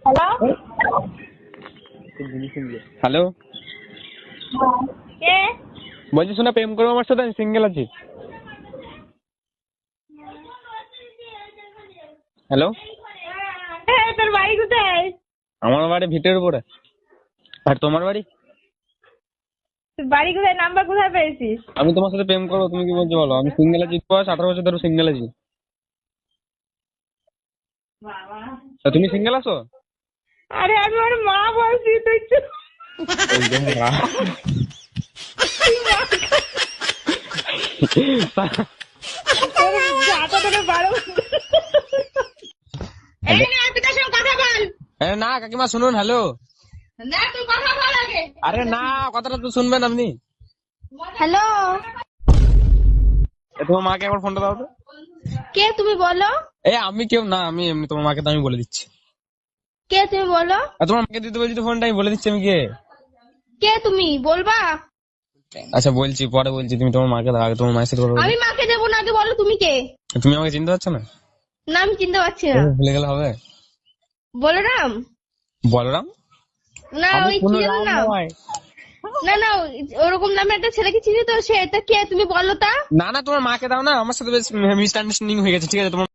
Hello hello, কে? বলছি শোনা, প্রেম করবো আমার সাথে? আমি সিঙ্গেল আছি। হ্যালো, হ্যাঁ, তোর বাড়ি কোথায়? আমার বাড়ি ভিটের উপরে। আর তোমার বাড়ি? তোর বাড়ি কোথায়? নাম্বার কোথায় পেয়েছিস? আমি তোমার সাথে প্রেম করবো, তুমি কি বলছো বলো? আমি সিঙ্গেল আছি, বয়স 18 বছর ধরে সিঙ্গেল আছি। তা তুমি সিঙ্গেল আছো? আরে আমি ওর মা বলছি, তুই চুপ। তোর জাতা ধরে বারো। এই না, তুই তার সঙ্গে কথা বল। না কাকিমা শুনুন। হ্যালো, না, তুই কথা বল আগে। আরে না, কথাটা তো শুনবেন আপনি। হ্যালো, তোমার মাকে একবার ফোনটা দাও তো। কে তুমি বলো? আমি কেউ না, আমি এমনি তোমার মাকে তো আমি বলে দিচ্ছি। কে তুমি বলো? আর তোমার মাকে দিতে বলছি তো ফোনটা, আমি বলে দিচ্ছি আমি কে। কে তুমি বলবা? আচ্ছা বলছি, পরে বলছি। তুমি তোমার মাকে দাও, আগে তোমার মায়ের সাথে কথা বলো। আমি মাকে দেবো না, আগে বলো তুমি কে? তুমি আমাকে চিনতে পারছো না? না, আমি চিনতে পারছি না। ভুলে গেলে হবে? বলরাম? বলরাম? না, আমি ওই কোনো কি যেন রাম নাম? নয়। না না, ওরকম নামে একটা ছেলেকে চিনি তো, সে এটা কে তুমি বলো তা? না না, তোমার মাকে দাও না, আমার সাথে বেশ মিসআন্ডারস্ট্যান্ডিং হয়ে গেছে, ঠিক আছে? তোমার